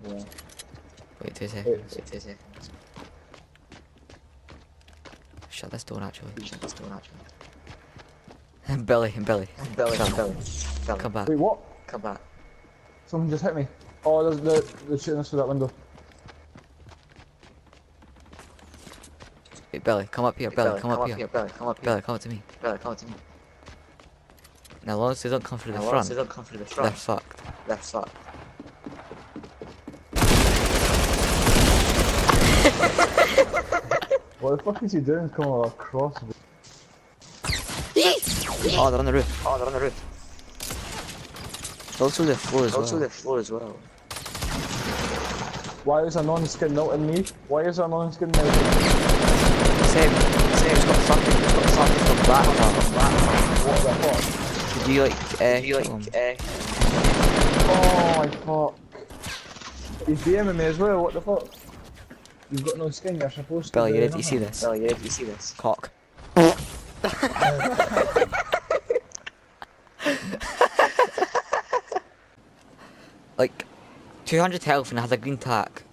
Yeah. Wait 2 seconds. Wait 2 seconds. Shut this door actually. Shut this door actually. Billy. Billy. Come back. Wait, what? Come back. Someone just hit me. Oh, they're shooting us through that window. Wait, Billy, come up here. Billy, come up here. Billy, come up here. Billy, come up to me. Billy, come up to me. Now, as long as they don't come through the front, they're fucked. They're fucked. What the fuck is he doing coming across? Oh, they're on the roof. Oh, they're on the roof. Also the floor as well. Also the floor as well. Why is a non-skin melting me? Why is a non-skin melting me? Same. It's got fucking from black. What the fuck? Did you like, Oh my fuck. He's DMing me as well, what the fuck? You've got no skin, you're supposed to. Billy, you ready to see this? Billy, you ready to see this? Cock. Like 200 health and it has a green tack.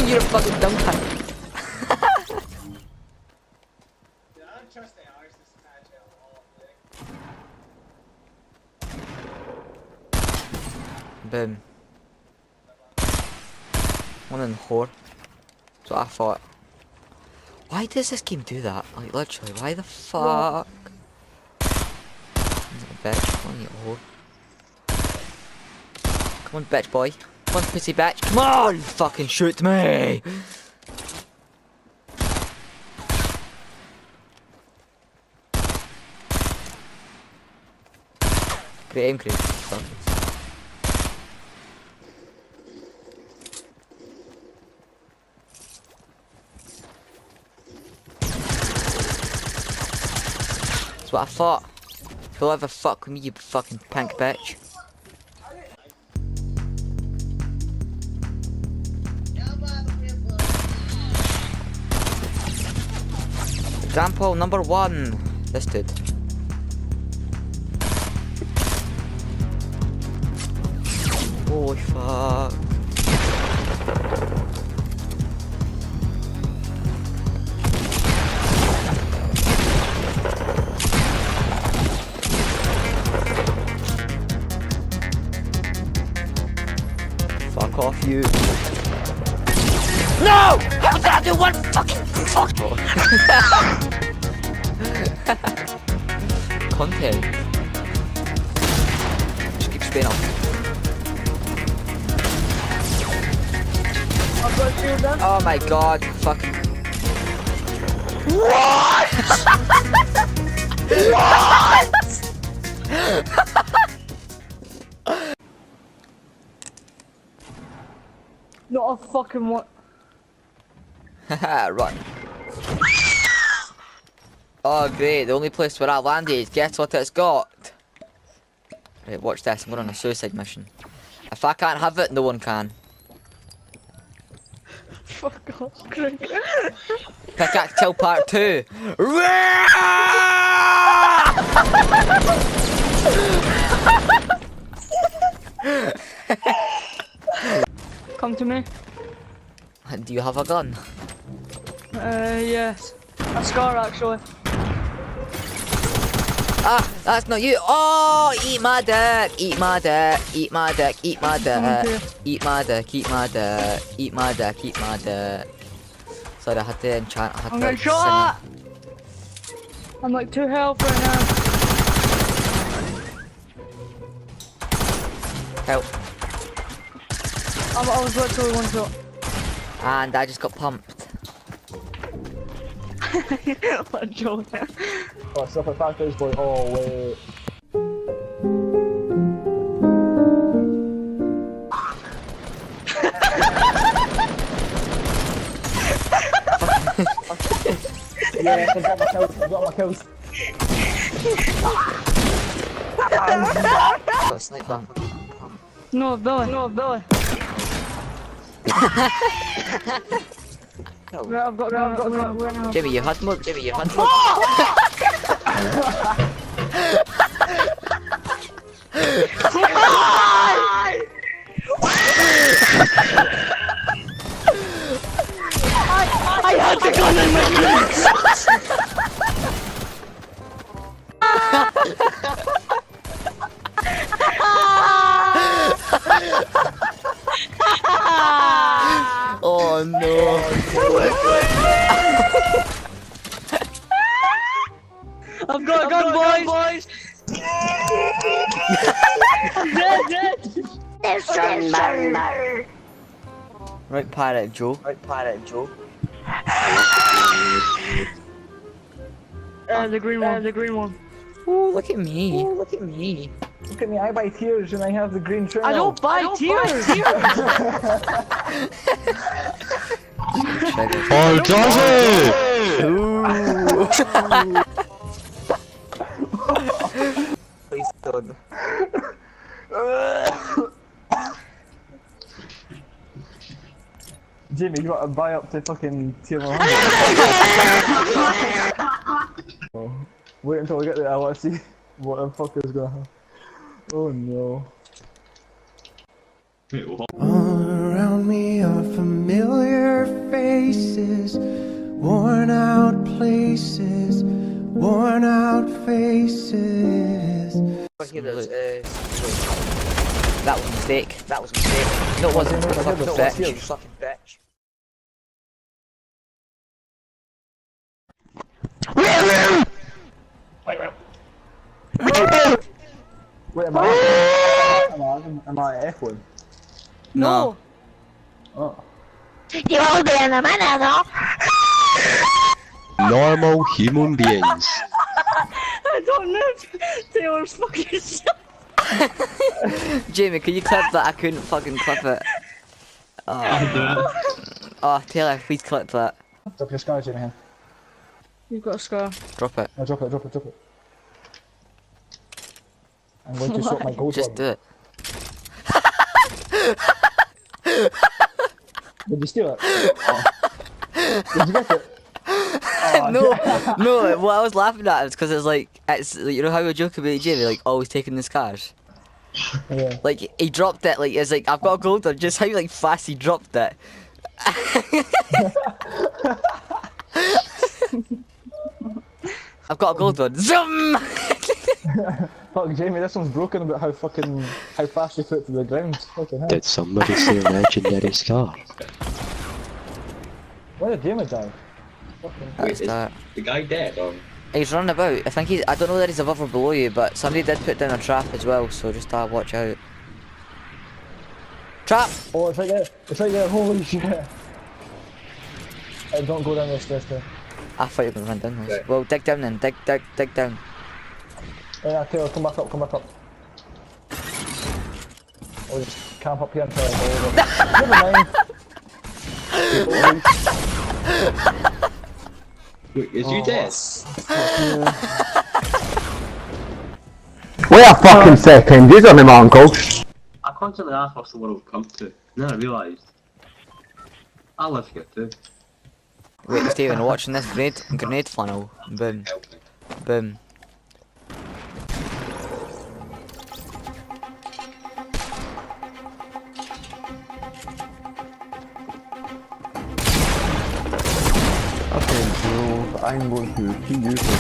You're a fucking dumb cunt. Boom. One in the whore. That's what I thought. Why does this game do that? Like literally, why the fuck? Bitch, come on you whore. Come on bitch boy. Come on pussy bitch. Come on! Fucking shoot me! Great aim, Craig. That's what I thought. Don't ever fuck with me, you fucking pink bitch. Example number 1. This dude. Holy fuck. Fuck off you. No! How did I do one fucking fuck? Content. Just keep spinning off. Oh my god, fucking. What? What? Not a fucking what? Haha, run. Oh great, the only place where I landed, guess what it's got? Right, watch this, I'm going on a suicide mission. If I can't have it, no one can. Fuck off, Craig. Pickaxe Kill Part 2. Come to me. Do you have a gun? Yes. A scar actually. Ah, that's not you. Oh, eat my dick, eat my dick, eat my dick, eat my dick, eat my dick, eat my dick, eat my dick, eat my dick. Sorry, I had to enchant. I had I'm to getting shot. I'm like 2 health right now. Help. I was literally 1 shot. And I just got pumped. What a joke. Oh, stuff like factories boy. Oh, wait. Yeah, I got my kills. Sniper. No, Billy. No. Right, I've got now. Jimmy, you had more. Jimmy, you had more. I had the gun in my Oh no. I've got a gun, boys! Dead! Right, Pirate Joe. Right, Pirate Joe. The green one. Oh, look at me. Oh, look at me. Look at me, I buy tears and I have the green trail. I don't buy tears! Oh, does it? Please don't. Jamie, you gotta buy up to fucking tier 100. Oh, wait until we get there, I wanna see what the fuck is gonna happen. Oh no. All around me are familiar faces, worn out places, worn out faces. Here there's, That was a mistake. that was a mistake. No, it wasn't. No, I Fucking did not. bitch. You fucking bitch. Wait, am I echoing? No. Oh. Normal human beings. I don't know. Taylor's fucking shit. Jamie, can you clip that? I couldn't fucking clip it. Oh, oh Taylor, please clip that. Drop your scar, Jamie. Here. You've got a scar. Drop it. No, drop it. I'm going to swap my gold Just one. do it. Did you steal it? Oh. Did you get it? Oh, no. What I was laughing at is because it's like you know how we joke about Jamie, like always taking the scars. yeah. Like he dropped it, like it's like I've got a gold one. Just how like fast he dropped it. I've got a gold one. Zoom! Fuck, Jamie, this one's broken about how fast you put it to the ground. Fucking hell. Did somebody say legendary scar? Why did Jamie die? That's that. The guy dead or? He's running about. I think he's. I don't know that he's above or below you, but somebody did put down a trap as well. So just watch out. Trap! Oh, it's right there. It's right there. Holy shit. Don't go down this stairs there. I thought you were gonna run down those. Right. Well, dig down then. Dig down. Yeah, Taylor, come back up. Or just camp up here until I go over. Never mind. Wait, is you dead? Wait a fucking second, these are my uncles. I constantly ask what's the world come to, and then I realised I live here too. Wait, Steven, watching this grenade funnel. Boom. Help me. Boom. Okay, so I'm going to see you soon.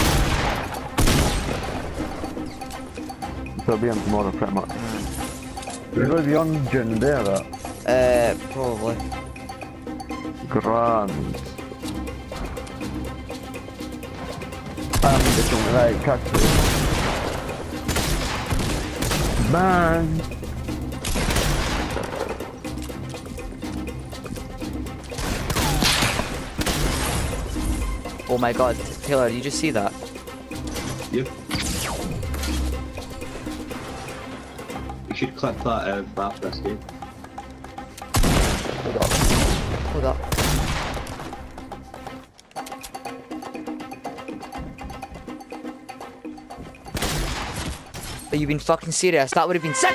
So I'll be on tomorrow pretty much. You're going to be on June there, that? Probably. Grand. I'm getting right, catch you. Man. Oh my god, Taylor, did you just see that? Yep. You should clip that after this game. Hold up. Are you being fucking serious? That would have been sick!